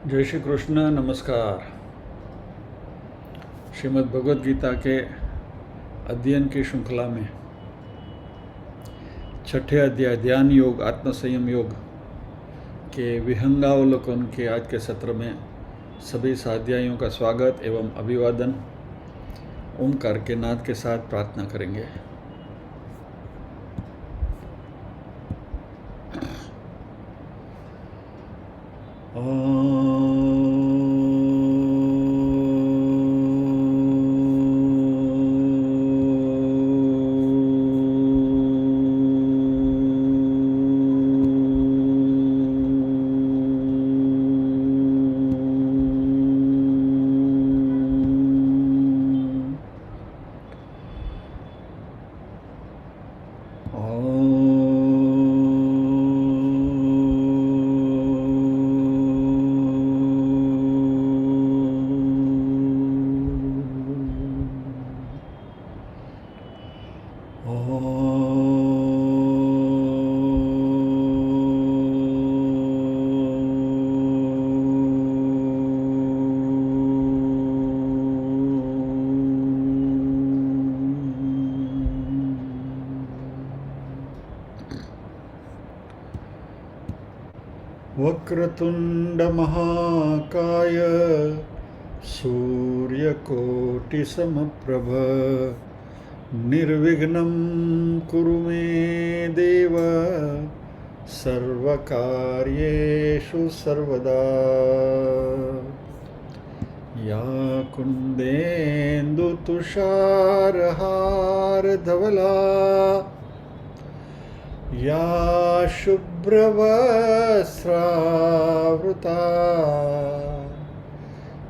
जय श्री कृष्ण। नमस्कार। श्रीमद् भगवद गीता के अध्ययन की श्रृंखला में छठे अध्याय ध्यान योग आत्म संयम योग के विहंगावलोकन के आज के सत्र में सभी साध्यायियों का स्वागत एवं अभिवादन ओमकार के नाद के साथ प्रार्थना करेंगे। वक्रतुंड महाकाय सूर्यकोटिसमप्रभ निर्विघ्नं कुरु मे देव सर्वकार्येषु सर्वदा। या कुन्देन्दुतुषारहारधवला या शुभ्रवस्त्रावृता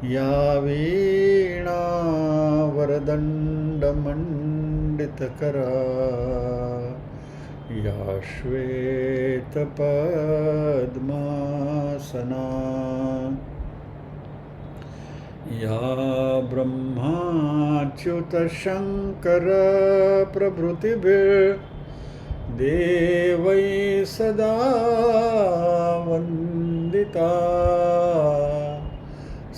या वीणावरदण्डमण्डितकरा या श्वेतपद्मासना या ब्रह्माच्युतशङ्करप्रभृतिभिः देवै सदा वन्दिता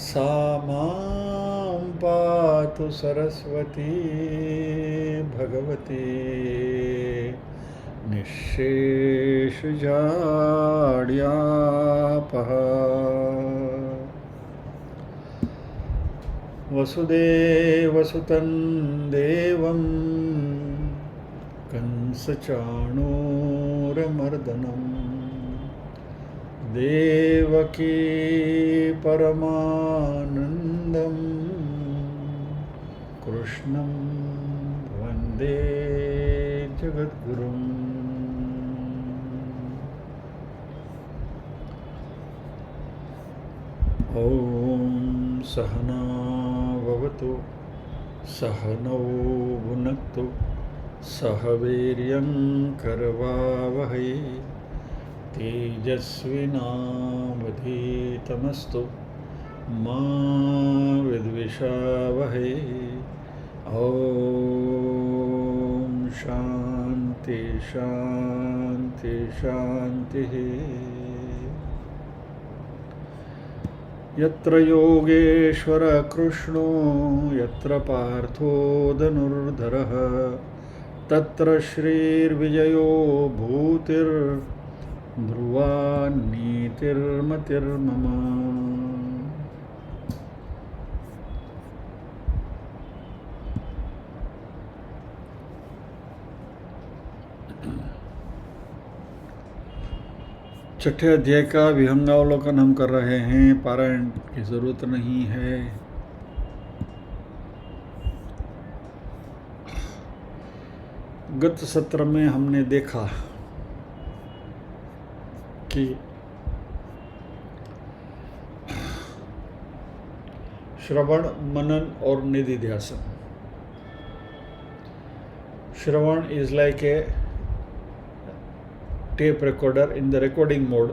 सा मां पातु सरस्वती भगवती निःशेषजाड्यापः। वसुदेवसुतं देवं कंसचाणूरमर्दनं देवकी परमानन्दं कृष्णं वन्दे जगद्गुरुम्। ॐ सहना भवतु सहनौ भुनक्तु सह वीर्यं करवावहै तेजस्विनावधीतमस्तु मा विद्विषावहै। ॐ शान्ति शान्ति शान्तिः। यत्र योगेश्वर कृष्णो यत्र पार्थो धनुर्धरः तत्र श्रीर्विजयो भूतिर्ध्रुवा नीतिर्मतिर्मम। छठे अध्याय का विहंगावलोकन हम कर रहे हैं। पारायण की जरूरत नहीं है। गत सत्र में हमने देखा कि श्रवण मनन और निधिध्यासन। श्रवण is like a tape recorder in the recording mode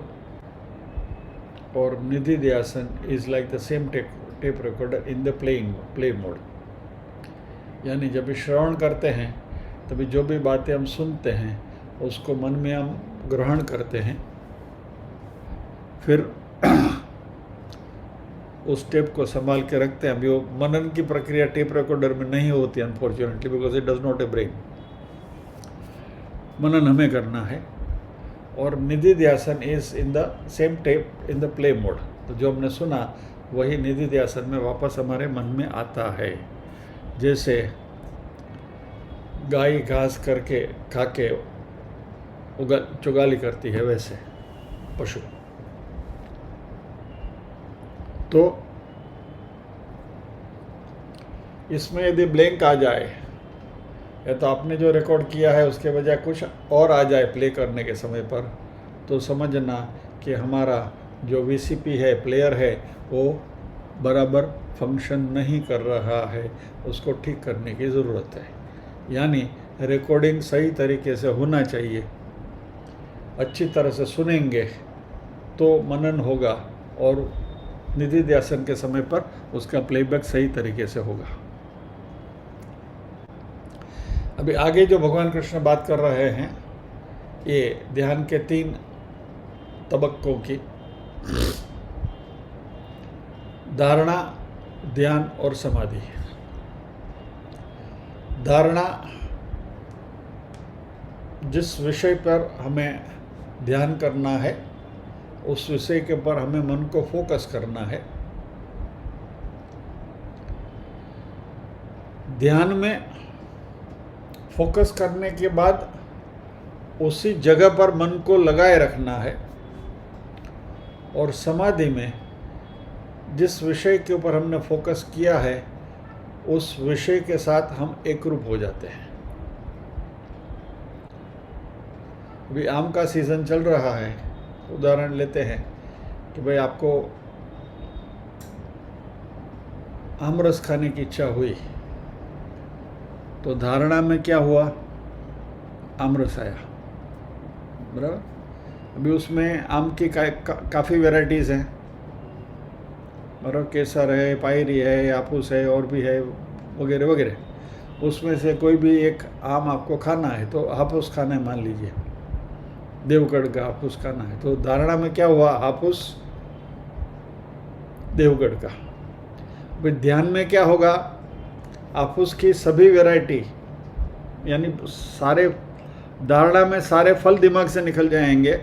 or nididhyasan is like the same tape recorder in the play mode। यानी जब भी श्रवण करते हैं तभी जो भी बातें हम सुनते हैं उसको मन में हम ग्रहण करते हैं, फिर उस टेप को संभाल के रखते हैं। अभी वो मनन की प्रक्रिया टेप रिकॉर्डर में नहीं होती unfortunately, because it does not a brain. मनन हमें करना है। और निधि ध्यासन is in the same tape in the play mode. तो जो हमने सुना वही निधि ध्यासन में वापस हमारे मन में आता है। जैसे गाय घास करके खा के चुगाली करती है, वैसे पशु। तो इसमें यदि ब्लैंक आ जाए या तो आपने जो रिकॉर्ड किया है उसके बजाय कुछ और आ जाए प्ले करने के समय पर, तो समझना कि हमारा जो वीसीपी है, प्लेयर है, वो बराबर फंक्शन नहीं कर रहा है। उसको ठीक करने की ज़रूरत है। यानी रिकॉर्डिंग सही तरीके से होना चाहिए। अच्छी तरह से सुनेंगे तो मनन होगा और निधि ध्यासन के समय पर उसका प्लेबैक सही तरीके से होगा। अभी आगे जो भगवान कृष्ण बात कर रहे हैं, ये ध्यान के 3 तबक्कों की, धारणा, ध्यान और समाधि। धारणा, जिस विषय पर हमें ध्यान करना है उस विषय के ऊपर हमें मन को फोकस करना है। ध्यान में फोकस करने के बाद उसी जगह पर मन को लगाए रखना है। और समाधि में जिस विषय के ऊपर हमने फोकस किया है उस विषय के साथ हम एकरूप हो जाते हैं। अभी आम का सीज़न चल रहा है, उदाहरण लेते हैं कि भाई आपको आम रस खाने की इच्छा हुई, तो धारणा में क्या हुआ, आम रस आया, बराबर। अभी उसमें आम की काफ़ी वैरायटीज़ हैं, बराबर, केसर है, पायरी है, हापुस है, और भी है, वगैरह वगैरह। उसमें से कोई भी एक आम आपको खाना है, तो हापुस खाना है, मान लीजिए देवगढ़ का हापुस खाना है, तो धारणा में क्या हुआ, हापुस देवगढ़ का। भाई ध्यान में क्या होगा, हापुस की सभी वैरायटी, यानी सारे, धारणा में सारे फल दिमाग से निकल जाएंगे,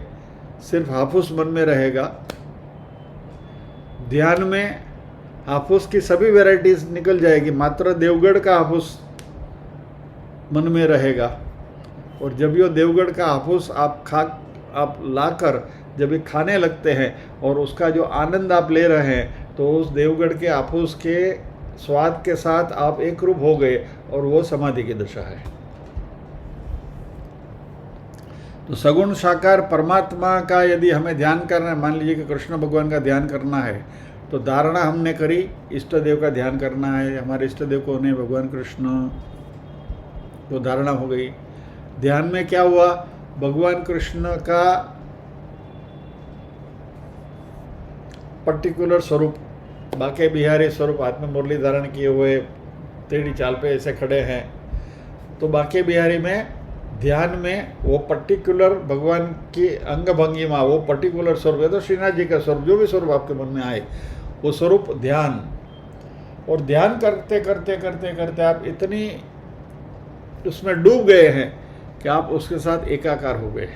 सिर्फ हापुस मन में रहेगा। ध्यान में हापुस की सभी वैरायटीज निकल जाएगी, मात्र देवगढ़ का हापुस मन में रहेगा। और जब ये देवगढ़ का हापुस आप लाकर जब ये खाने लगते हैं और उसका जो आनंद आप ले रहे हैं, तो उस देवगढ़ के हापुस के स्वाद के साथ आप एकरूप हो गए, और वो समाधि की दशा है। तो सगुण साकार परमात्मा का यदि हमें ध्यान करना है, मान लीजिए कि कृष्ण भगवान का ध्यान करना है, तो धारणा हमने करी, इष्ट देव का ध्यान करना है, हमारे इष्ट देव कौन है, भगवान कृष्ण, तो धारणा हो गई। ध्यान में क्या हुआ, भगवान कृष्ण का पर्टिकुलर स्वरूप, बाके बिहारी स्वरूप, हाथ में मुरली धारण किए हुए टेढ़ी चाल पे ऐसे खड़े हैं, तो बाके बिहारी में ध्यान में वो पर्टिकुलर भगवान की अंग भंगिमा, वो पर्टिकुलर स्वरूप है, तो श्रीनाथ जी का स्वरूप, जो भी स्वरूप आपके मन में आए वो स्वरूप ध्यान। और ध्यान करते करते करते करते आप इतनी उसमें डूब गए हैं कि आप उसके साथ एकाकार हो गए,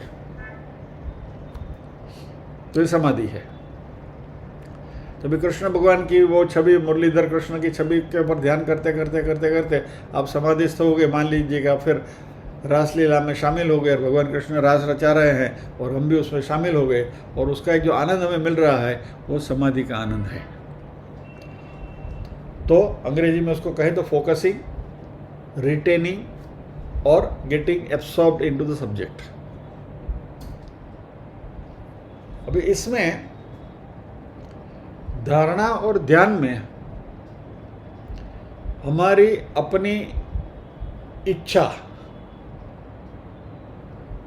तो ये समाधि है। तभी कृष्ण भगवान की वो छवि, मुरलीधर कृष्ण की छवि के ऊपर ध्यान करते करते करते करते आप समाधिस्थ हो गए, मान लीजिएगा। फिर रासलीला में शामिल हो गए, भगवान कृष्ण रास रचा रहे हैं और हम भी उसमें शामिल हो गए, और उसका एक जो आनंद हमें मिल रहा है वो समाधि का आनंद है। तो अंग्रेजी में उसको कहें तो फोकसिंग, रिटेनिंग और getting absorbed into the subject. अभी इसमें धारणा और ध्यान में हमारी अपनी इच्छा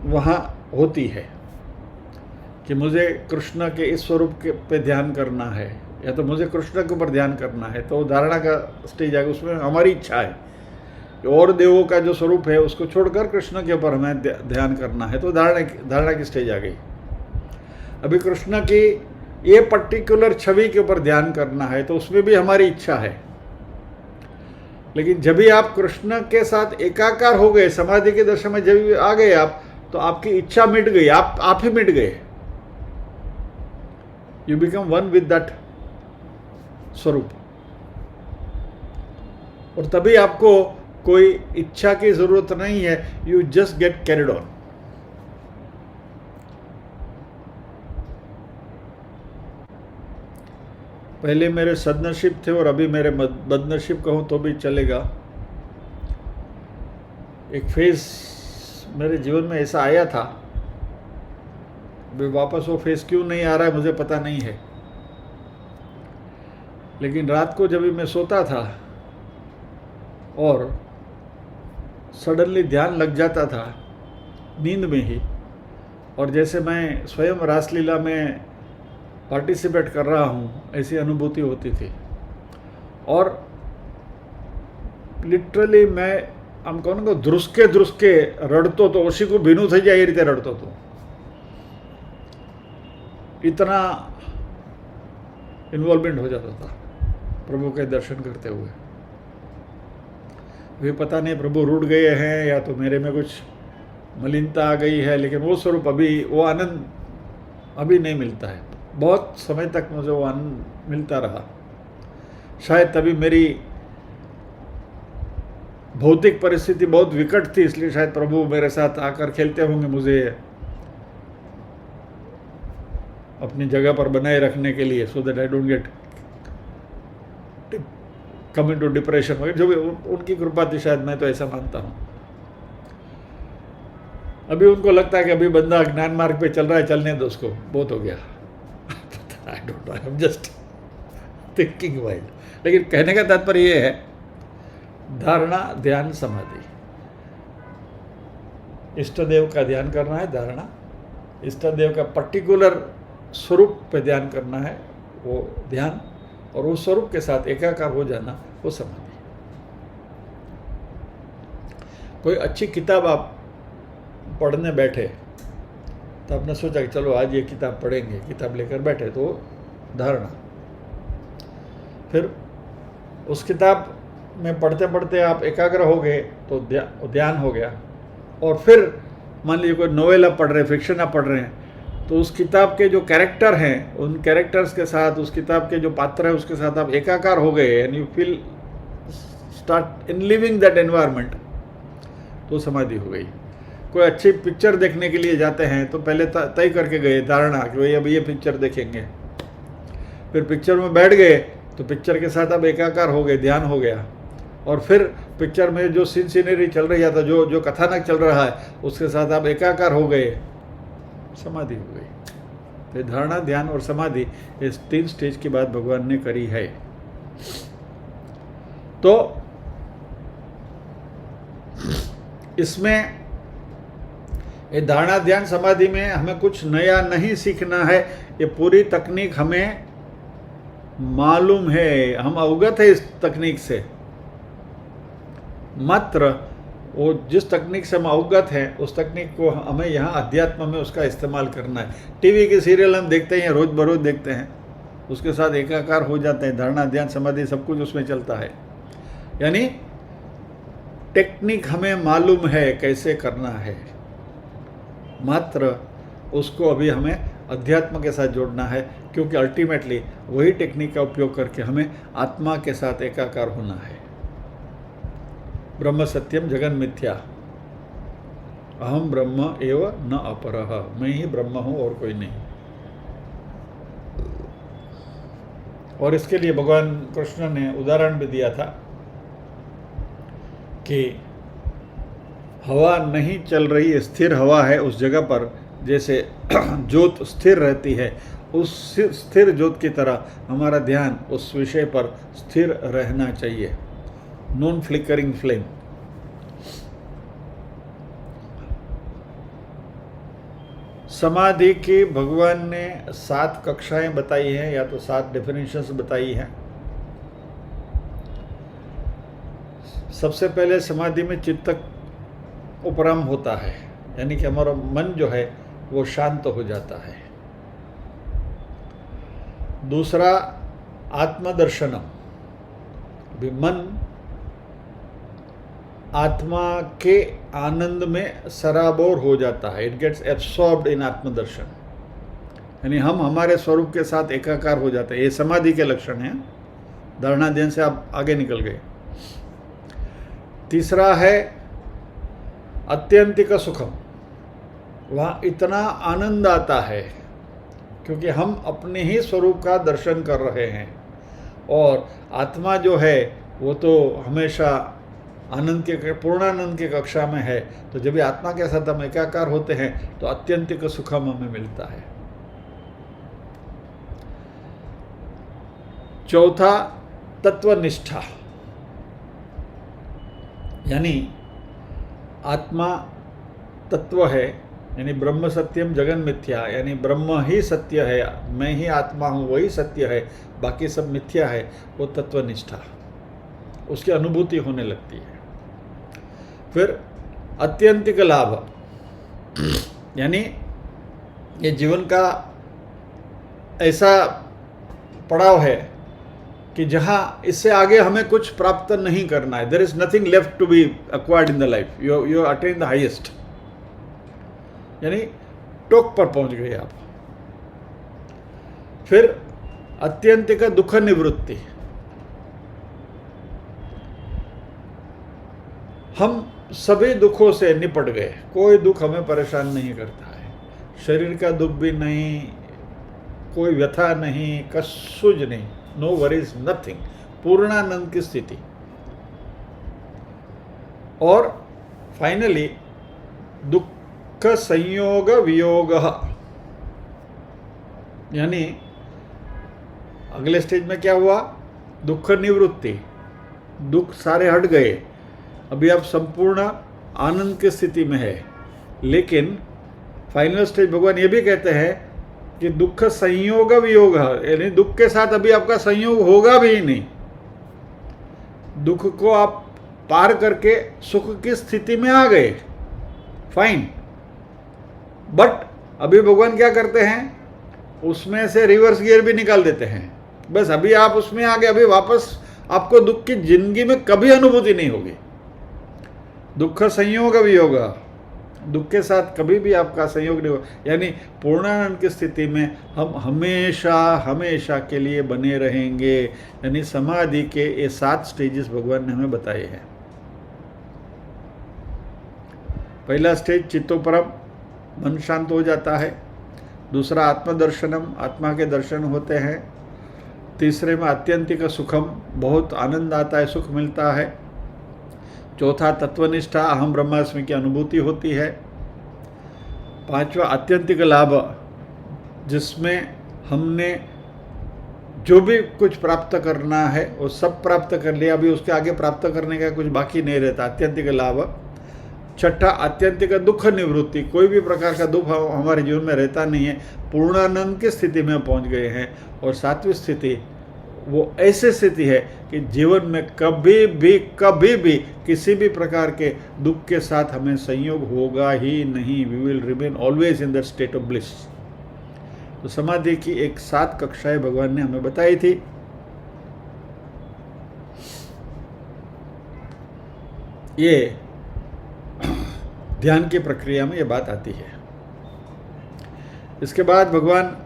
वहाँ होती है कि मुझे कृष्ण के इस स्वरूप के पे ध्यान करना है, या तो मुझे कृष्ण के ऊपर ध्यान करना है, तो धारणा का स्टेज आएगा। उसमें हमारी इच्छा है और देवों का जो स्वरूप है उसको छोड़कर कृष्ण के ऊपर हमें ध्यान करना है, तो धारणा की स्टेज आ गई। अभी कृष्ण की ये पर्टिकुलर छवि के ऊपर ध्यान करना है, तो उसमें भी हमारी इच्छा है। लेकिन जब भी आप कृष्ण के साथ एकाकार हो गए, समाधि की दशा में जब आ गए आप, तो आपकी इच्छा मिट गई, आप ही मिट गए। You become one with that स्वरूप। और तभी आपको कोई इच्छा की जरूरत नहीं है, you just get carried on. पहले मेरे सदनसीब थे और अभी मेरे बदनसीब कहूं तो भी चलेगा। एक फेज मेरे जीवन में ऐसा आया था, अभी वापस वो फेज क्यों नहीं आ रहा है मुझे पता नहीं है। लेकिन रात को जब भी मैं सोता था और सडनली ध्यान लग जाता था नींद में ही, और जैसे मैं स्वयं रासलीला में पार्टिसिपेट कर रहा हूँ ऐसी अनुभूति होती थी। और लिटरली मैं आम कहूँ ધ્રુસકે ધ્રુસકે રડતો તો ઓશીકું ભીનું થઈ જાય એ રીતે રડતો હતો। इतना इन्वॉल्वमेंट हो जाता था प्रभु के दर्शन करते हुए। वे पता नहीं प्रभु रूठ गए हैं या तो मेरे में कुछ मलिनता आ गई है, लेकिन वो स्वरूप अभी, वो आनंद अभी नहीं मिलता है। बहुत समय तक मुझे वो आनंद मिलता रहा। शायद तभी मेरी भौतिक परिस्थिति बहुत विकट थी, इसलिए शायद प्रभु मेरे साथ आकर खेलते होंगे, मुझे अपनी जगह पर बनाए रखने के लिए, so that I don't get come into depression वगैरह, जो भी उनकी कृपा थी शायद, मैं तो ऐसा मानता हूँ। अभी उनको लगता है कि अभी बंदा ज्ञान मार्ग पे चल रहा है, चलने दो उसको, बहुत हो गया। I don't know, I am just thinking wild. लेकिन कहने का तात्पर्य ये है, धारणा, ध्यान, समाधि, इष्ट देव का ध्यान करना है, धारणा, इष्ट देव का पर्टिकुलर स्वरूप पे ध्यान करना है, वो ध्यान, और उस स्वरूप के साथ एकाकार हो जाना, वो समाधि। कोई अच्छी किताब आप पढ़ने बैठे तो आपने सोचा कि चलो आज ये किताब पढ़ेंगे, किताब लेकर बैठे तो धारणा। फिर उस किताब में पढ़ते पढ़ते आप एकाग्र हो गए तो ध्यान हो गया। और फिर मान लीजिए कोई नोवेल आप पढ़ रहे हैं, फिक्शन आप पढ़ रहे हैं, तो उस किताब के जो कैरेक्टर हैं, उन कैरेक्टर्स के साथ, उस किताब के जो पात्र हैं उसके साथ आप एकाकार हो गए, and you feel start in living that environment, तो समाधि हो गई। कोई अच्छी पिक्चर देखने के लिए जाते हैं तो पहले तय करके गए, धारणा कि भाई अब ये पिक्चर देखेंगे। फिर पिक्चर में बैठ गए तो पिक्चर के साथ अब एकाकार हो गए, ध्यान हो गया। और फिर पिक्चर में जो सीनरी चल रही था, जो कथानक चल रहा है, उसके साथ आप एकाकार हो गए, समाधि हो गई। तो धारणा, ध्यान और समाधि, इस 3 स्टेज की बात भगवान ने करी है। तो इसमें ये धारणा, ध्यान, समाधि में हमें कुछ नया नहीं सीखना है। ये पूरी तकनीक हमें मालूम है, हम अवगत है इस तकनीक से। मात्र वो जिस तकनीक से हम अवगत हैं, उस तकनीक को हमें यहाँ अध्यात्म में उसका इस्तेमाल करना है। टीवी के सीरियल हम देखते हैं, रोज बरोज देखते हैं, उसके साथ एकाकार हो जाते हैं। धारणा, ध्यान, समाधि सब कुछ उसमें चलता है। यानी टेक्निक हमें मालूम है कैसे करना है, मात्र उसको अभी हमें अध्यात्म के साथ जोड़ना है, क्योंकि अल्टीमेटली वही टेक्निक का उपयोग करके हमें आत्मा के साथ एकाकार होना है। ब्रह्म सत्यम जगन मिथ्या, अहम ब्रह्म एव न अपरः, मैं ही ब्रह्म हूँ और कोई नहीं। और इसके लिए भगवान कृष्ण ने उदाहरण भी दिया था कि हवा नहीं चल रही, स्थिर हवा है उस जगह पर, जैसे ज्योत स्थिर रहती है, उस स्थिर ज्योत की तरह हमारा ध्यान उस विषय पर स्थिर रहना चाहिए। Non flickering flame. समाधि की भगवान ने 7 कक्षाएं बताई हैं, या तो 7 डेफिनेशंस बताई हैं। सबसे पहले समाधि में चित्त उपराम होता है, यानी कि हमारा मन जो है वो शांत हो जाता है। दूसरा आत्मदर्शनम, भी मन आत्मा के आनंद में सराबोर हो जाता है, इट गेट्स एब्सॉर्ब्ड इन आत्मदर्शन, यानी हम हमारे स्वरूप के साथ एकाकार हो जाते हैं। ये समाधि के लक्षण हैं। धारणा ध्यान से आप आगे निकल गए। तीसरा है अत्यंतिक सुखम, वहाँ इतना आनंद आता है क्योंकि हम अपने ही स्वरूप का दर्शन कर रहे हैं, और आत्मा जो है वो तो हमेशा आनंद के पूर्णानंद की कक्षा में है। तो जब भी आत्मा के साथ हम एकाकार होते हैं तो अत्यंतिक सुखम हमें मिलता है। चौथा तत्वनिष्ठा, यानी आत्मा तत्व है, यानी ब्रह्म सत्यम जगन मिथ्या, यानी ब्रह्म ही सत्य है, मैं ही आत्मा हूँ, वही सत्य है, बाकी सब मिथ्या है। वो तत्वनिष्ठा, उसकी अनुभूति होने लगती है। फिर अत्यंतिक लाभ, यानी ये जीवन का ऐसा पड़ाव है कि जहाँ इससे आगे हमें कुछ प्राप्त नहीं करना है। There is nothing left to be acquired in the life, you attain the highest, यानी टॉप पर पहुंच गए आप। फिर अत्यंतिक दुख निवृत्ति, हम सभी दुखों से निपट गए, कोई दुख हमें परेशान नहीं करता है, शरीर का दुख भी नहीं, कोई व्यथा नहीं, कसूज नहीं, नो वरीज नथिंग, पूर्णानंद की स्थिति। और फाइनली दुख संयोग वियोग, यानी अगले स्टेज में क्या हुआ, दुख निवृत्ति, दुख सारे हट गए, अभी आप संपूर्ण आनंद की स्थिति में है। लेकिन फाइनल स्टेज भगवान ये भी कहते हैं कि दुख संयोग वियोग, यानी दुख के साथ अभी आपका संयोग होगा भी नहीं, दुख को आप पार करके सुख की स्थिति में आ गए, फाइन। बट अभी भगवान क्या करते हैं, उसमें से रिवर्स गियर भी निकाल देते हैं। बस अभी आप उसमें आ गए, अभी वापस आपको दुख की जिंदगी में कभी अनुभूति नहीं होगी। दुख संयोग वियोग, दुख के साथ कभी भी आपका संयोग नहीं होगा, यानी पूर्णानंद की स्थिति में हम हमेशा हमेशा के लिए बने रहेंगे। यानी समाधि के ये 7 स्टेजेस भगवान ने हमें बताए हैं। पहला स्टेज चित्तोपरम, मन शांत हो जाता है। दूसरा आत्मदर्शनम, आत्मा के दर्शन होते हैं। तीसरे में अत्यंतिक सुखम, बहुत आनंद आता है, सुख मिलता है। चौथा तत्वनिष्ठा, अहम ब्रह्मास्मि की अनुभूति होती है। पांचवा अत्यंतिक लाभ, जिसमें हमने जो भी कुछ प्राप्त करना है वो सब प्राप्त कर लिया, अभी उसके आगे प्राप्त करने का कुछ बाकी नहीं रहता, अत्यंतिक लाभ। छठा अत्यंतिक दुख निवृत्ति, कोई भी प्रकार का दुख हमारे जीवन में रहता नहीं है, पूर्णानंद की स्थिति में पहुंच गए हैं। और 7वीं स्थिति वो ऐसी स्थिति है कि जीवन में कभी भी किसी भी प्रकार के दुख के साथ हमें संयोग होगा ही नहीं, we will remain always in that state of bliss. तो समाधि की एक 7 कक्षाएं भगवान ने हमें बताई थी। ये ध्यान की प्रक्रिया में ये बात आती है। इसके बाद भगवान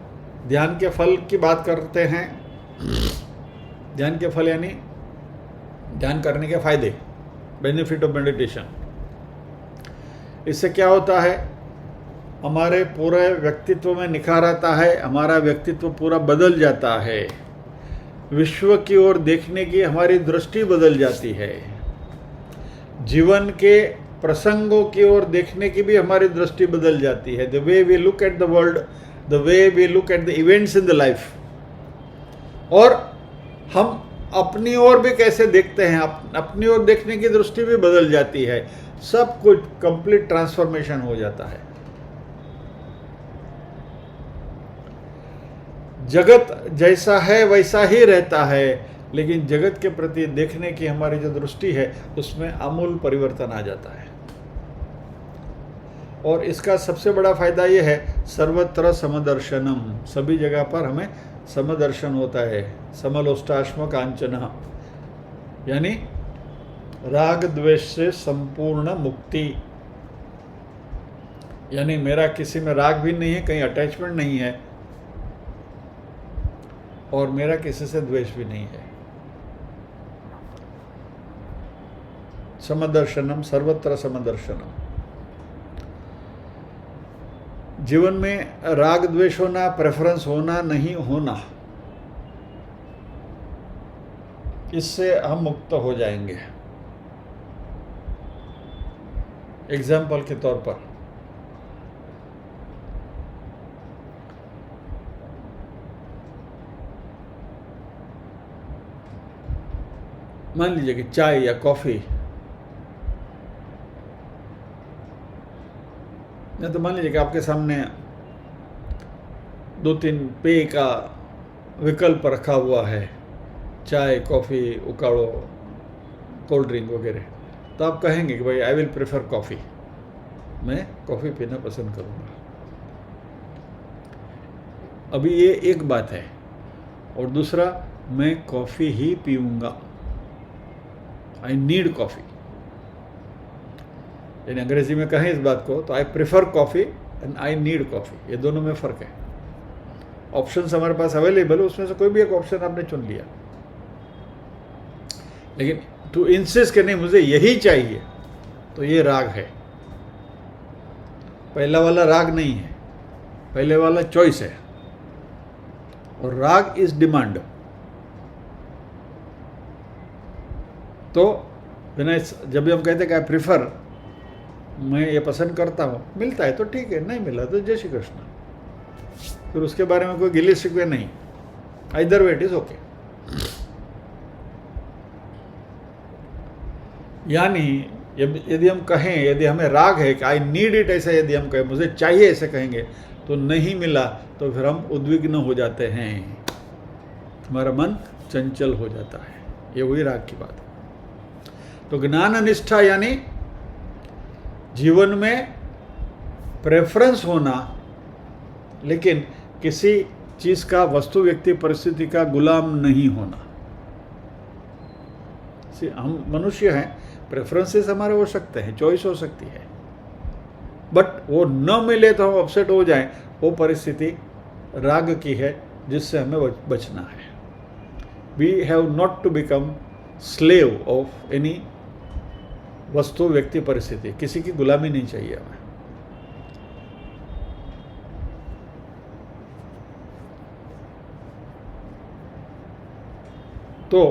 ध्यान के फल की बात करते हैं। ध्यान के फल यानी ध्यान करने के फायदे, बेनिफिट ऑफ मेडिटेशन। इससे क्या होता है, हमारे पूरे व्यक्तित्व में निखार आता है, हमारा व्यक्तित्व पूरा बदल जाता है, विश्व की ओर देखने की हमारी दृष्टि बदल जाती है, जीवन के प्रसंगों की ओर देखने की भी हमारी दृष्टि बदल जाती है। The way we look at the world, the way we look at the events in the life, और हम अपनी ओर भी कैसे देखते हैं, अपनी ओर देखने की दृष्टि भी बदल जाती है। सब कुछ कंप्लीट ट्रांसफॉर्मेशन हो जाता है। जगत जैसा है वैसा ही रहता है, लेकिन जगत के प्रति देखने की हमारी जो दृष्टि है उसमें आमूल परिवर्तन आ जाता है। और इसका सबसे बड़ा फायदा ये है, सर्वत्र समदर्शनम, सभी जगह पर हमें समदर्शन होता है। समलोष्टाश्म कांचन, यानी राग द्वेष से संपूर्ण मुक्ति, यानी मेरा किसी में राग भी नहीं है, कहीं अटैचमेंट नहीं है, और मेरा किसी से द्वेष भी नहीं है। समदर्शनम, सर्वत्र समदर्शनम। जीवन में राग द्वेष होना, प्रेफरेंस होना, नहीं होना, इससे हम मुक्त हो जाएंगे। एग्जाम्पल के तौर पर मान लीजिए कि चाय या कॉफी, या तो मान लीजिए कि आपके सामने 2-3 पेय का विकल्प रखा हुआ है, चाय, कॉफ़ी, उकाड़ो, कोल्ड ड्रिंक वगैरह, तो आप कहेंगे कि भाई आई विल प्रेफर कॉफ़ी, मैं कॉफ़ी पीना पसंद करूँगा। अभी ये एक बात है, और दूसरा, मैं कॉफ़ी ही पीऊँगा, आई नीड कॉफ़ी। यानी अंग्रेजी में कहें इस बात को तो I prefer coffee and I need coffee, ये दोनों में फ़र्क है। ऑप्शंस हमारे पास अवेलेबल है, उसमें से कोई भी एक ऑप्शन आपने चुन लिया, लेकिन टू इंसिस्ट कि नहीं मुझे यही चाहिए, तो ये राग है। पहला वाला राग नहीं है, पहले वाला चॉइस है, और राग इज डिमांड। तो जब भी हम कहते हैं कि आई प्रिफर, मैं ये पसंद करता हूँ, मिलता है तो ठीक है, नहीं मिला तो जय श्री कृष्ण, फिर उसके बारे में कोई गिले शिकवे नहीं, either way it is okay. यानी यदि हम कहें, यदि हमें राग है कि आई नीड इट, ऐसा यदि हम कहें, मुझे चाहिए ऐसे कहेंगे, तो नहीं मिला तो फिर हम उद्विग्न हो जाते हैं, हमारा मन चंचल हो जाता है। ये वही राग की बात है। तो ज्ञान निष्ठा यानी जीवन में प्रेफरेंस होना, लेकिन किसी चीज़ का, वस्तु, व्यक्ति, परिस्थिति का गुलाम नहीं होना। हम मनुष्य हैं, प्रेफरेंसेस हमारे हो सकते हैं, चॉइस हो सकती है, बट वो न मिले तो हम अपसेट हो जाएं, वो परिस्थिति राग की है, जिससे हमें बचना है। We have not to become slave of any वस्तु, व्यक्ति, परिस्थिति, किसी की गुलामी नहीं चाहिए हमें। तो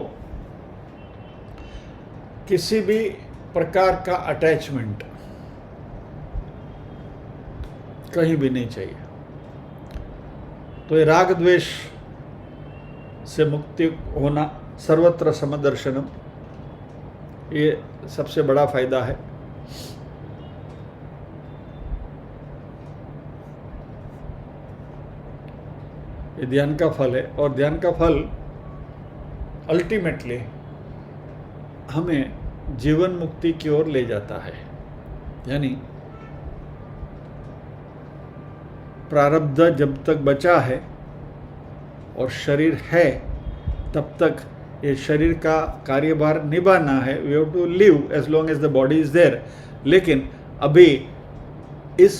किसी भी प्रकार का अटैचमेंट कहीं भी नहीं चाहिए। तो ये राग द्वेष से मुक्ति होना, सर्वत्र समदर्शनम, ये सबसे बड़ा फायदा है। ये ध्यान का फल है, और ध्यान का फल अल्टीमेटली हमें जीवन मुक्ति की ओर ले जाता है। यानी प्रारब्ध जब तक बचा है और शरीर है, तब तक ये शरीर का कार्यभार निभाना है। We have to live as long as the body is there. लेकिन अभी इस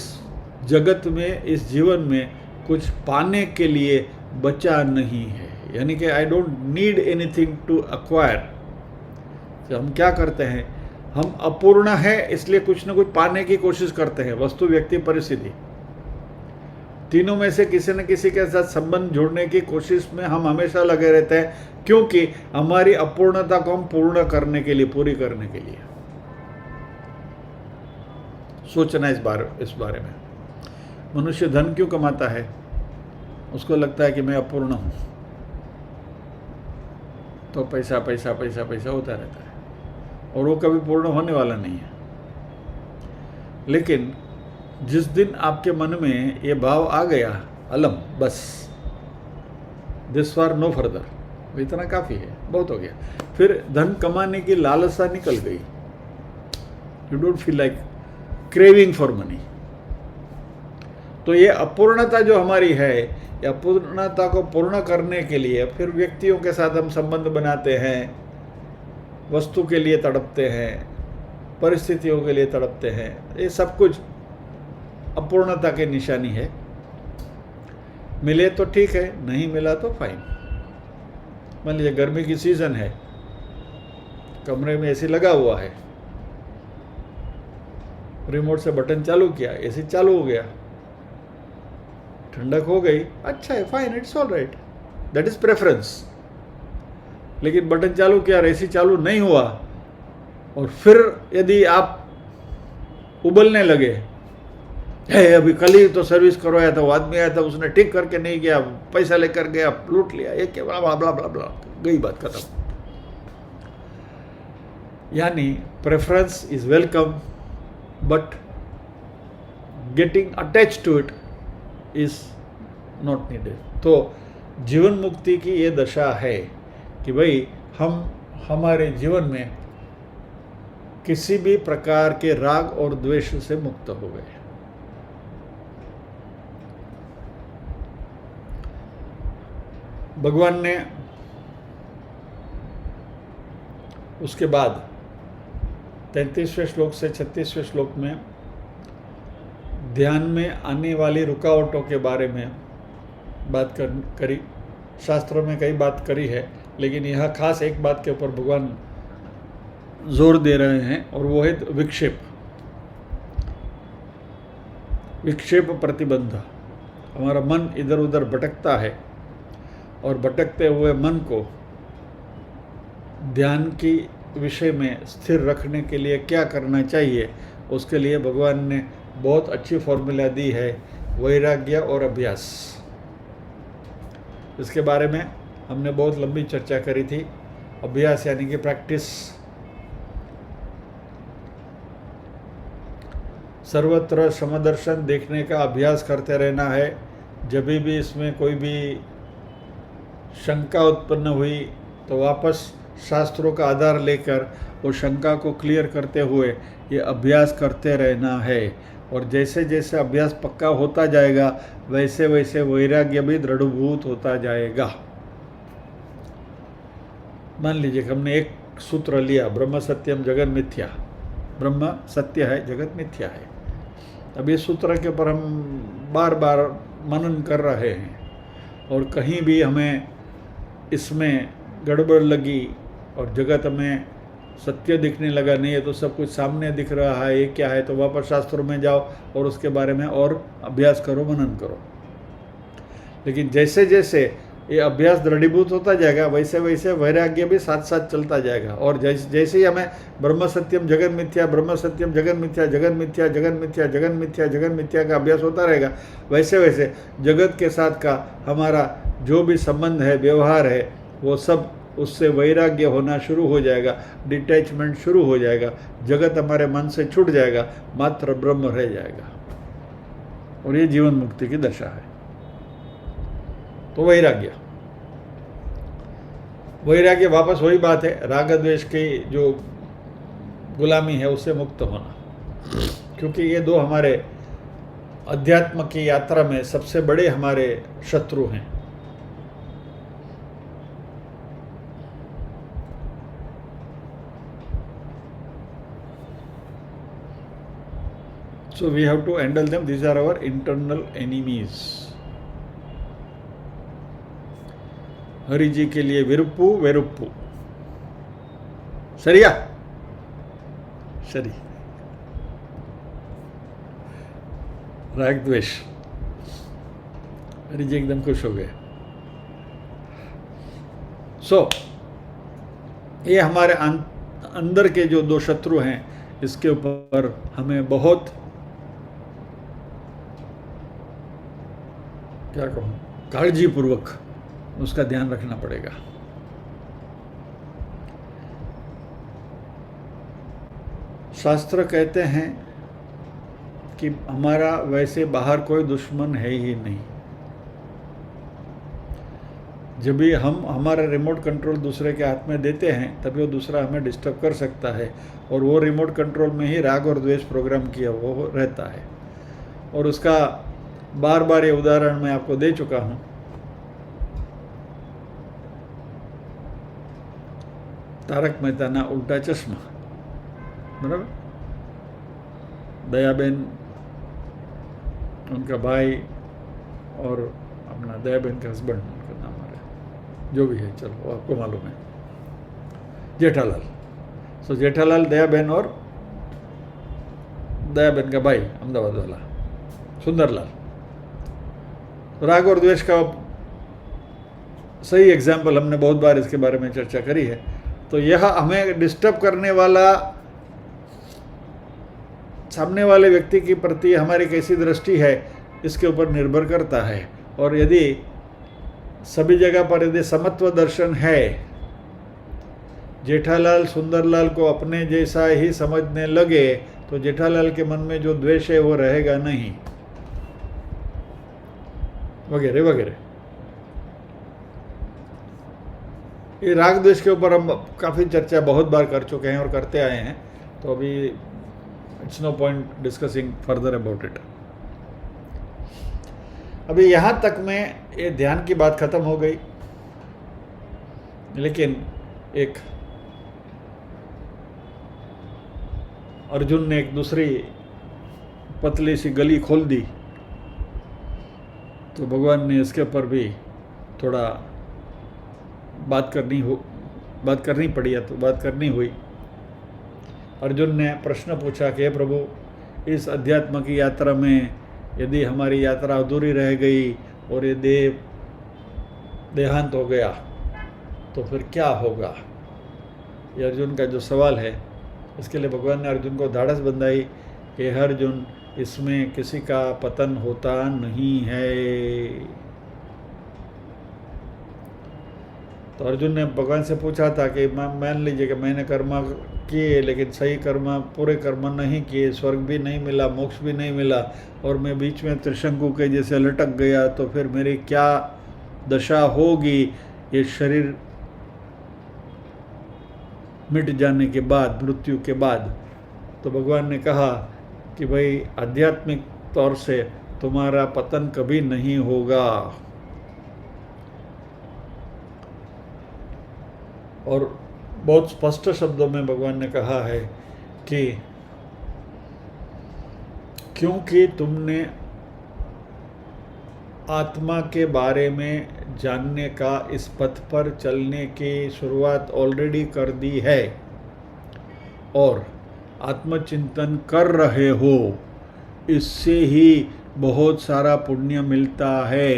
जगत में, इस जीवन में कुछ पाने के लिए बचा नहीं है। यानी कि I don't need anything to acquire. तो हम क्या करते हैं, हम अपूर्ण है इसलिए कुछ न कुछ पाने की कोशिश करते हैं, वस्तु, व्यक्ति, परिस्थिति, तीनों में से किसी न किसी के साथ संबंध जोड़ने की कोशिश में हम हमेशा लगे रहते हैं, क्योंकि हमारी अपूर्णता को हम पूर्ण करने के लिए, पूरी करने के लिए सोचना इस बारे में। मनुष्य धन क्यों कमाता है? उसको लगता है कि मैं अपूर्ण हूं, तो पैसा पैसा पैसा पैसा होता रहता है, और वो कभी पूर्ण होने वाला नहीं है। लेकिन जिस दिन आपके मन में ये भाव आ गया, अलम, बस, दिस फॉर नो फर्दर, इतना काफ़ी है, बहुत हो गया, फिर धन कमाने की लालसा निकल गई। You don't feel like craving for money. तो ये अपूर्णता जो हमारी है, ये अपूर्णता को पूर्ण करने के लिए फिर व्यक्तियों के साथ हम संबंध बनाते हैं, वस्तु के लिए तड़पते हैं, परिस्थितियों के लिए तड़पते हैं। ये सब कुछ अपूर्णता की निशानी है। मिले तो ठीक है, नहीं मिला तो फाइन। मान लीजिए गर्मी की सीजन है, कमरे में एसी लगा हुआ है, रिमोट से बटन चालू किया, एसी चालू हो गया, ठंडक हो गई, अच्छा है, fine, it's all right, that is preference. लेकिन बटन चालू किया और एसी चालू नहीं हुआ, और फिर यदि आप उबलने लगे, अभी कल ही तो सर्विस करवाया था, वो आदमी आया था, उसने ठीक करके नहीं गया, पैसा लेकर गया, लूट लिया, ये क्या, ब्ला ब्ला ब्ला ब्ला, गई बात खत्म। यानी preference is welcome, but getting attach to it is not needed. तो जीवन मुक्ति की ये दशा है कि भाई हम हमारे जीवन में किसी भी प्रकार के राग और द्वेष से मुक्त हो गए। भगवान ने उसके बाद 33वें श्लोक से 36वें श्लोक में ध्यान में आने वाली रुकावटों के बारे में बात करी। शास्त्रों में कई बात करी है, लेकिन यह खास एक बात के ऊपर भगवान जोर दे रहे हैं, और वो है विक्षेप, विक्षेप प्रतिबंध। हमारा मन इधर उधर भटकता है, और भटकते हुए मन को ध्यान की विषय में स्थिर रखने के लिए क्या करना चाहिए, उसके लिए भगवान ने बहुत अच्छी फॉर्मूला दी है, वैराग्य और अभ्यास। इसके बारे में हमने बहुत लंबी चर्चा करी थी। अभ्यास यानी कि प्रैक्टिस, सर्वत्र समदर्शन देखने का अभ्यास करते रहना है। जब भी इसमें कोई भी शंका उत्पन्न हुई तो वापस शास्त्रों का आधार लेकर वो शंका को क्लियर करते हुए ये अभ्यास करते रहना है। और जैसे जैसे अभ्यास पक्का होता जाएगा, वैसे वैसे वैराग्य भी दृढ़भूत होता जाएगा। मान लीजिए कि हमने एक सूत्र लिया, ब्रह्म सत्यम जगत मिथ्या, ब्रह्म सत्य है, जगत मिथ्या है। अब इस सूत्र के ऊपर हम बार बार मनन कर रहे हैं, और कहीं भी हमें इसमें गड़बड़ लगी और जगत हमें सत्य दिखने लगा, नहीं है तो सब कुछ सामने दिख रहा है, ये क्या है, तो वापस शास्त्रों में जाओ और उसके बारे में और अभ्यास करो, मनन करो। लेकिन जैसे जैसे ये अभ्यास दृढ़ीभूत होता जाएगा, वैसे वैसे वैराग्य भी साथ साथ चलता जाएगा। और जैसे ही हमें ब्रह्म सत्यम जगत मिथ्या, ब्रह्म सत्यम जगत मिथ्या, जगत मिथ्या, जगत मिथ्या, जगत मिथ्या, जगत मिथ्या का अभ्यास होता रहेगा, वैसे वैसे जगत के साथ का हमारा जो भी संबंध है, व्यवहार है, वो सब उससे वैराग्य होना शुरू हो जाएगा, डिटैचमेंट शुरू हो जाएगा, जगत हमारे मन से छूट जाएगा, मात्र ब्रह्म रह जाएगा। और ये जीवन मुक्ति की दशा है। तो वैराग्य, वैराग्य वापस वही बात है, राग द्वेष की जो गुलामी है उससे मुक्त होना। क्योंकि ये दो हमारे अध्यात्म की यात्रा में सबसे बड़े हमारे शत्रु हैं। So we have to handle them. These are our internal enemies. Hari ji के लिए विरुप्पु वेरुप्पु, सरिया सरी, राग द्वेष। हरि जी एकदम खुश हो गए। ये हमारे अंदर के जो दो शत्रु हैं, इसके ऊपर हमें बहुत, क्या कहूँ, काळजीपूर्वक उसका ध्यान रखना पड़ेगा। शास्त्र कहते हैं कि हमारा वैसे बाहर कोई दुश्मन है ही नहीं। जब भी हम हमारा रिमोट कंट्रोल दूसरे के हाथ में देते हैं, तभी वो दूसरा हमें डिस्टर्ब कर सकता है, और वो रिमोट कंट्रोल में ही राग और द्वेष प्रोग्राम किया वो रहता है। और उसका बार बार ये उदाहरण मैं आपको दे चुका हूँ। तारक मेहताना उल्टा चश्मा, बराबर। दयाबेन, उनका भाई, और अपना दयाबेन का हस्बैंड, उनका नाम आ रहा है, जो भी है, चलो वो आपको मालूम है, जेठालाल। सो जेठालाल, दयाबेन और दयाबेन का भाई अहमदाबाद वाला सुंदरलाल। राग और द्वेष का सही एग्जाम्पल, हमने बहुत बार इसके बारे में चर्चा करी है। तो यह हमें डिस्टर्ब करने वाला सामने वाले व्यक्ति के प्रति हमारी कैसी दृष्टि है, इसके ऊपर निर्भर करता है। और यदि सभी जगह पर यदि समत्व दर्शन है, जेठालाल सुंदरलाल को अपने जैसा ही समझने लगे, तो जेठालाल के मन में जो द्वेष है वो रहेगा नहीं, वगैरह वगैरह। ये राग द्वेष के ऊपर हम काफ़ी चर्चा बहुत बार कर चुके हैं और करते आए हैं, तो अभी it's no point discussing further about it. अभी यहाँ तक में ये ध्यान की बात खत्म हो गई, लेकिन एक अर्जुन ने एक दूसरी पतली सी गली खोल दी, तो भगवान ने इसके ऊपर भी थोड़ा बात करनी पड़ी, तो बात करनी हुई। अर्जुन ने प्रश्न पूछा कि हे प्रभु, इस अध्यात्म की यात्रा में यदि हमारी यात्रा अधूरी रह गई और ये देहांत हो गया तो फिर क्या होगा? ये अर्जुन का जो सवाल है, इसके लिए भगवान ने अर्जुन को धाड़स बंधाई कि हे अर्जुन, इसमें किसी का पतन होता नहीं है। तो अर्जुन ने भगवान से पूछा था कि मान लीजिए कि मैंने कर्म किए, लेकिन सही कर्म, पूरे कर्म नहीं किए, स्वर्ग भी नहीं मिला, मोक्ष भी नहीं मिला, और मैं बीच में त्रिशंकु के जैसे लटक गया, तो फिर मेरी क्या दशा होगी ये शरीर मिट जाने के बाद, मृत्यु के बाद? तो भगवान ने कहा कि भाई, आध्यात्मिक तौर से तुम्हारा पतन कभी नहीं होगा। और बहुत स्पष्ट शब्दों में भगवान ने कहा है कि क्योंकि तुमने आत्मा के बारे में जानने का, इस पथ पर चलने की शुरुआत ऑलरेडी कर दी है और आत्मचिंतन कर रहे हो, इससे ही बहुत सारा पुण्य मिलता है।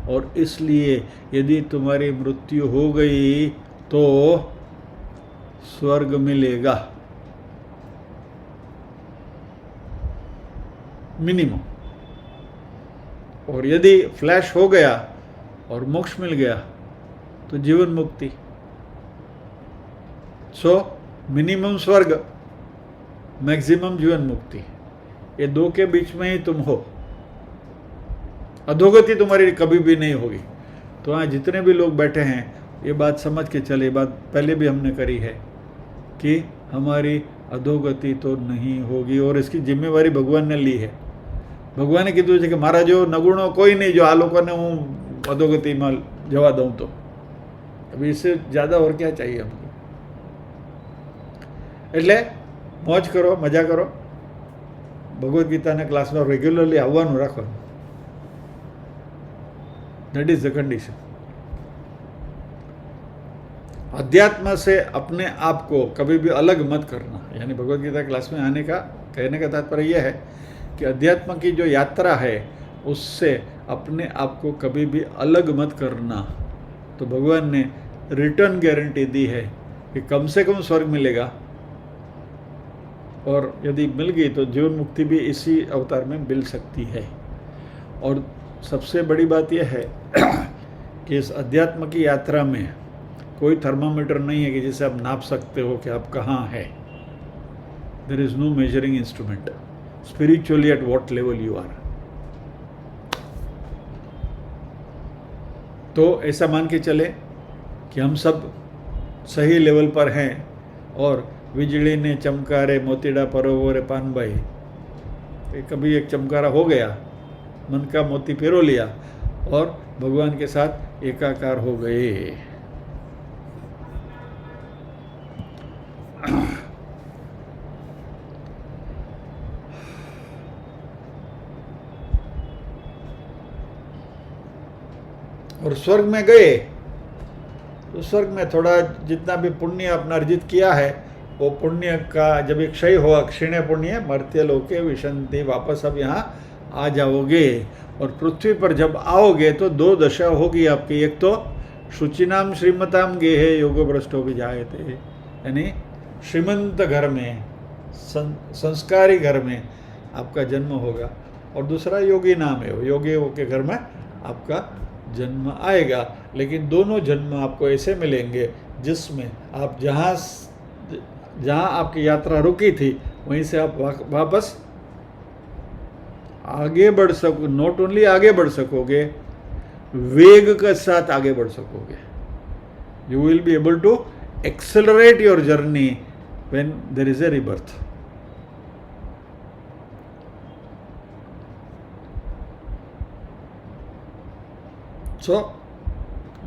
और इसलिए यदि तुम्हारी मृत्यु हो गई तो स्वर्ग मिलेगा मिनिमम, और यदि फ्लैश हो गया और मोक्ष मिल गया तो जीवन मुक्ति। सो मिनिमम स्वर्ग, मैक्सिमम जीवन मुक्ति, ये दो के बीच में ही तुम हो। अधोगति तुम्हारी कभी भी नहीं होगी। तो यहाँ जितने भी लोग बैठे हैं, ये बात समझ के चले, बात पहले भी हमने करी है कि हमारी अधोगति तो नहीं होगी, और इसकी जिम्मेवारी भगवान ने ली है। भगवान ने कीधું છે कि मारा जो नगुणो कोई नहीं, जो आ लोकोने हूँ अधोगति में जवा दूँ। तो अभी इससे ज़्यादा और क्या चाहिए हमको? એટલે મોજ કરો, મજા કરો, ભગવદ્ ગીતાના ક્લાસમાં રેગ્યુલરલી આવવાનું રાખવાનું। That is the condition. अध्यात्म से अपने आप को कभी भी अलग मत करना। यानी भगवद गीता क्लास में आने का कहने का तात्पर्य यह है कि अध्यात्म की जो यात्रा है उससे अपने आप को कभी भी अलग मत करना। तो भगवान ने रिटर्न गारंटी दी है कि कम से कम स्वर्ग मिलेगा, और यदि मिल गई तो जीवन मुक्ति भी इसी अवतार में मिल सकती है। और सबसे बड़ी बात यह है कि इस अध्यात्म की यात्रा में कोई थर्मामीटर नहीं है कि जिसे आप नाप सकते हो कि आप कहाँ हैं। There is no measuring instrument spiritually at what level you are. तो ऐसा मान के चले कि हम सब सही लेवल पर हैं, और बिजली ने चमकारे मोतीड़ा परोवरे पानबाई, कभी एक चमकारा हो गया मन का मोती पिरो लिया और भगवान के साथ एकाकार हो गए। और स्वर्ग में गए तो स्वर्ग में थोड़ा जितना भी पुण्य आपने अर्जित किया है वो पुण्य का जब एक क्षय होगा, क्षीण पुण्य मर्त्य लोके विशंति, वापस अब यहाँ आ जाओगे। और पृथ्वी पर जब आओगे तो दो दशा होगी आपकी, एक तो शुचिनाम श्रीमताम गेहे योगो भ्रष्टो भी जाए थे, यानी श्रीमंत घर में संस्कारी घर में आपका जन्म होगा, और दूसरा योगी नाम है, योगियों के घर में आपका जन्म आएगा। लेकिन दोनों जन्म आपको ऐसे मिलेंगे जिसमें आप जहाँ आपकी यात्रा रुकी थी वहीं से आप वापस आगे बढ़ सको, नॉट ओनली आगे बढ़ सकोगे, वेग के साथ आगे बढ़ सकोगे। You will be able to accelerate your journey when there is a rebirth. So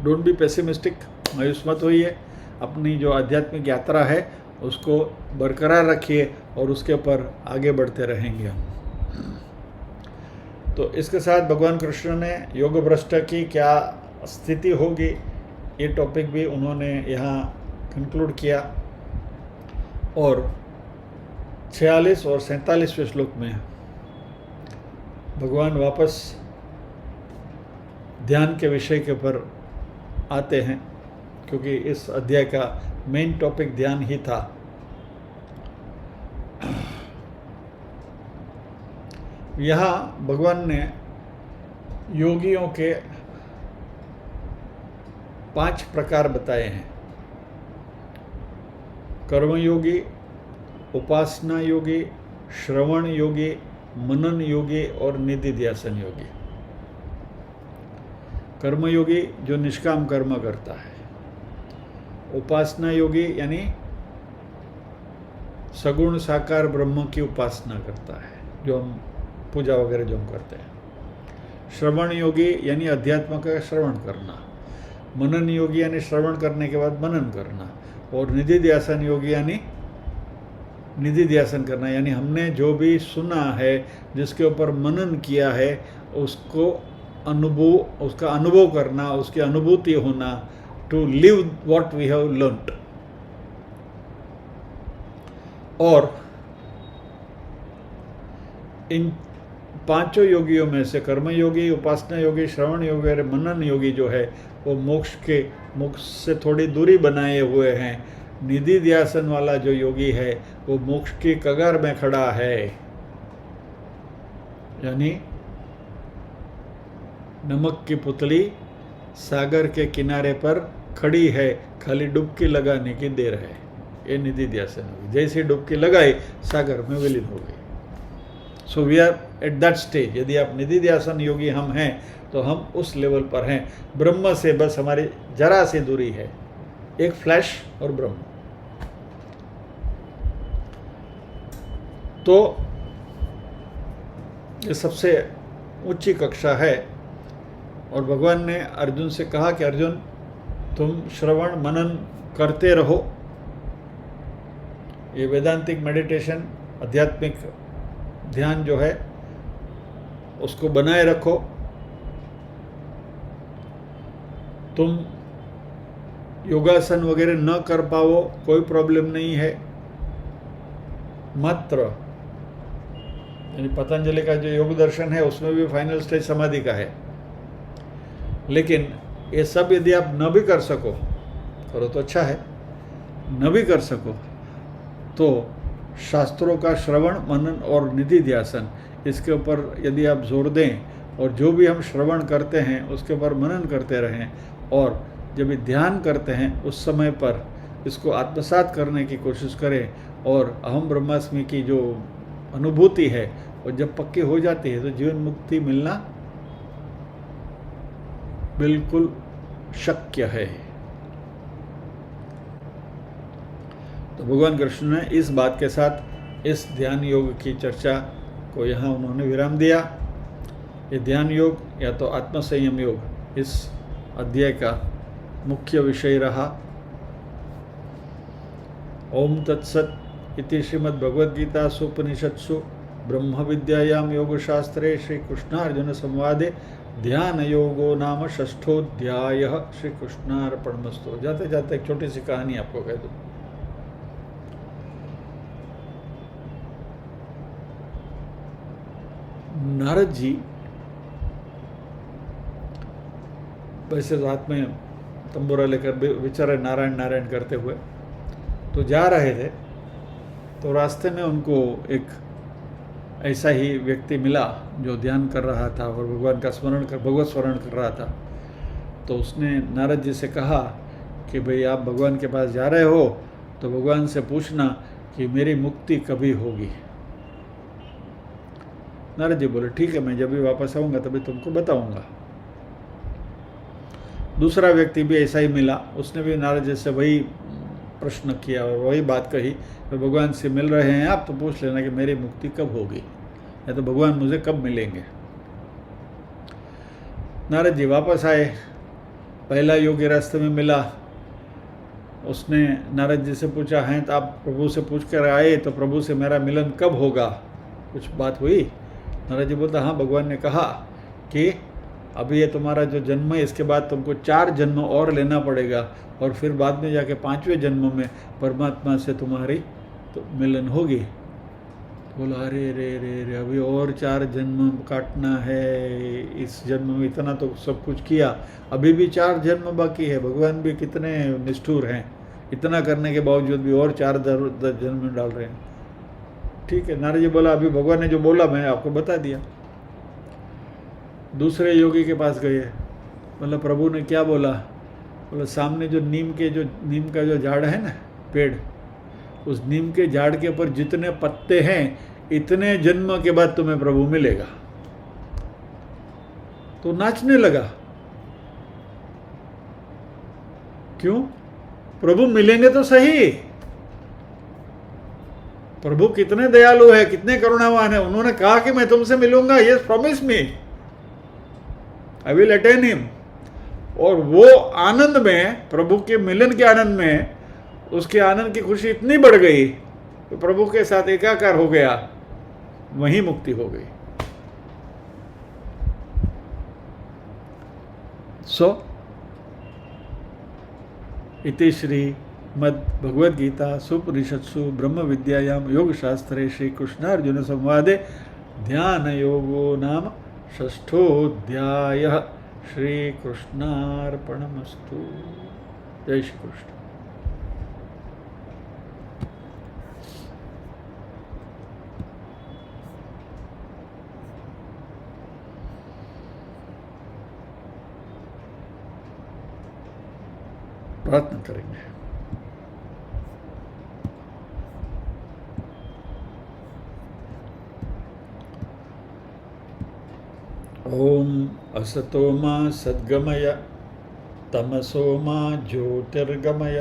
don't be pessimistic, मायूस मत होइए, अपनी जो आध्यात्मिक यात्रा है उसको बरकरार रखिए और उसके ऊपर आगे बढ़ते रहेंगे हम। तो इसके साथ भगवान कृष्ण ने योग भ्रष्ट की क्या स्थिति होगी ये टॉपिक भी उन्होंने यहाँ कंक्लूड किया। और 46 और 47वें श्लोक में भगवान वापस ध्यान के विषय के ऊपर आते हैं, क्योंकि इस अध्याय का मेन टॉपिक ध्यान ही था। यहाँ भगवान ने योगियों के 5 प्रकार बताए हैं: कर्म योगी, उपासना योगी, श्रवण योगी, मनन योगी और निधिध्यासन योगी। कर्मयोगी जो निष्काम कर्म करता है, उपासना योगी यानी सगुण साकार ब्रह्म की उपासना करता है, जो हम पूजा वगैरह जो हम करते हैं। श्रवण योगी यानी अध्यात्म का श्रवण करना। मनन योगी यानी श्रवण करने के बाद मनन करना। और निधिध्यासन योगी यानी निधिध्यासन करना, यानी हमने जो भी सुना है, जिसके ऊपर मनन किया है, उसका अनुभव करना, उसकी अनुभूति होना, to live what we have learned. और इन 5 योगियों में से कर्म योगी, उपासना योगी, श्रवण योगी और मनन योगी जो है वो मोक्ष से थोड़ी दूरी बनाए हुए हैं। निधिध्यासन वाला जो योगी है वो मोक्ष की कगार में खड़ा है, यानी नमक की पुतली सागर के किनारे पर खड़ी है, खाली डुबकी लगाने की देर है। ये निधिध्यासन होगी, जैसे डुबकी लगाई सागर में विलीन हो गई। So we are at that stage. यदि आप निधिध्यासन योगी हम हैं तो हम उस लेवल पर हैं। ब्रह्म से बस हमारी जरा सी दूरी है, एक फ्लैश और ब्रह्म। तो ये सबसे ऊंची कक्षा है। और भगवान ने अर्जुन से कहा कि अर्जुन तुम श्रवण मनन करते रहो, ये वेदांतिक मेडिटेशन, आध्यात्मिक ध्यान जो है उसको बनाए रखो। तुम योगासन वगैरह न कर पाओ कोई प्रॉब्लम नहीं है, मात्र यानी पतंजलि का जो योग दर्शन है उसमें भी फाइनल स्टेज समाधि का है। लेकिन ये सब यदि आप न भी कर सको, करो तो अच्छा है, न भी कर सको तो शास्त्रों का श्रवण मनन और निधिध्यासन, इसके ऊपर यदि आप जोर दें और जो भी हम श्रवण करते हैं उसके ऊपर मनन करते रहें, और जब ध्यान करते हैं उस समय पर इसको आत्मसात करने की कोशिश करें, और अहम ब्रह्मास्मि की जो अनुभूति है वो जब पक्की हो जाती है तो जीवन मुक्ति मिलना बिल्कुल शक्य है। तो भगवान कृष्ण ने इस बात के साथ इस ध्यान योग की चर्चा को यहाँ उन्होंने विराम दिया। ये ध्यान योग या तो आत्मसंयम योग इस अध्याय का मुख्य विषय रहा। ओम तत्सत इति श्रीमद्भगवद्गीतासु उपनिषत्सु ब्रह्म विद्यायाम योगशास्त्रे श्री कृष्णार्जुन संवादे ध्यान योगो नाम षष्ठोध्यायः। श्री कृष्णार्पणमस्तु। जाते जाते एक छोटी सी कहानी आपको कह दूं। नारद जी वैसे रात में तंबूरा लेकर बेचारे नारायण नारायण करते हुए तो जा रहे थे, तो रास्ते में उनको एक ऐसा ही व्यक्ति मिला जो ध्यान कर रहा था और भगवान का भगवत स्मरण कर रहा था। तो उसने नारद जी से कहा कि भाई आप भगवान के पास जा रहे हो तो भगवान से पूछना कि मेरी मुक्ति कभी होगी। नारद जी बोले ठीक है, मैं जब भी वापस आऊँगा तभी तुमको बताऊँगा। दूसरा व्यक्ति भी ऐसा ही मिला, उसने भी नारद जी से वही प्रश्न किया और वही बात कही, तो भगवान से मिल रहे हैं आप तो पूछ लेना कि मेरी मुक्ति कब होगी या तो भगवान मुझे कब मिलेंगे। नारद जी वापस आए, पहला योगी रास्ते में मिला, उसने नारद जी से पूछा है तो आप प्रभु से पूछ कर आए तो प्रभु से मेरा मिलन कब होगा, कुछ बात हुई। नारद जी बोलता हाँ, भगवान ने कहा कि अभी ये तुम्हारा जो जन्म है इसके बाद तुमको 4 जन्म और लेना पड़ेगा और फिर बाद में जाके 5वें जन्म में परमात्मा से तुम्हारी तो मिलन होगी। तो बोला अरे रे रे रे अभी और 4 जन्म काटना है, इस जन्म में इतना तो सब कुछ किया, अभी भी 4 जन्म बाकी है। भगवान भी कितने निष्ठुर हैं, इतना करने के बावजूद भी और 4 जन्म डाल रहे हैं। ठीक है, नारद जी बोला अभी भगवान ने जो बोला मैं आपको बता दिया। दूसरे योगी के पास गए, बोला प्रभु ने क्या बोला? बोला सामने जो नीम का जो झाड़ है ना, पेड़, उस नीम के झाड़ के ऊपर जितने पत्ते हैं इतने जन्म के बाद तुम्हें प्रभु मिलेगा। तो नाचने लगा। क्यों? प्रभु मिलेंगे तो सही। प्रभु कितने दयालु है, कितने करुणावान है। उन्होंने कहा कि मैं तुमसे मिलूंगा, yes promise me, I will attain him. और वो आनंद में, प्रभु के मिलन के आनंद में, उसके आनंद की खुशी इतनी बढ़ गई तो प्रभु के साथ एकाकार हो गया, वहीं मुक्ति हो गई। इति श्री मद्भगवद्गीता सुपनिषत्सु ब्रह्म विद्यायाम योगशास्त्रे श्री कृष्णार्जुन संवादे ध्यान योगो नाम षष्ठोध्यायः। श्री कृष्णार्पणमस्तु। जय श्री कृष्ण। प्रार्थना करेंगे। ओम असतो मा सद्गमय तमसो मा ज्योतिर्गमय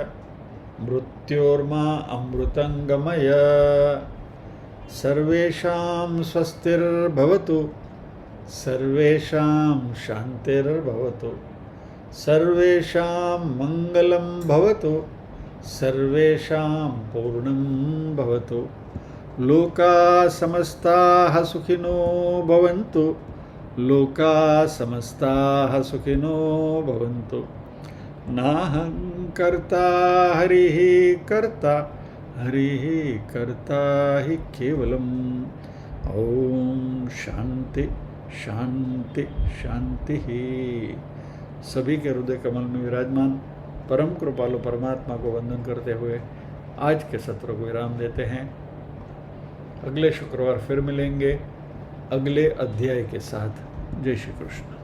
मृत्योर्मा अमृतंगमय। सर्वेषां स्वस्तिर्भवतु, सर्वेषां शान्तिर्भवतु, सर्वेषां मंगलं भवतु, सर्वेषां पूर्णं भवतु। लोका समस्ताः सुखिनो भवन्तु, लोका समस्ताः सुखिनो भवन्तु। नाहं कर्ता हरिः कर्ता, हरिः कर्ता हि केवलम्। ओम शांति शांति शांति। सभी के हृदय कमल में विराजमान परम कृपालु परमात्मा को वंदन करते हुए आज के सत्र को विराम देते हैं। अगले शुक्रवार फिर मिलेंगे अगले अध्याय के साथ। जय श्री कृष्ण।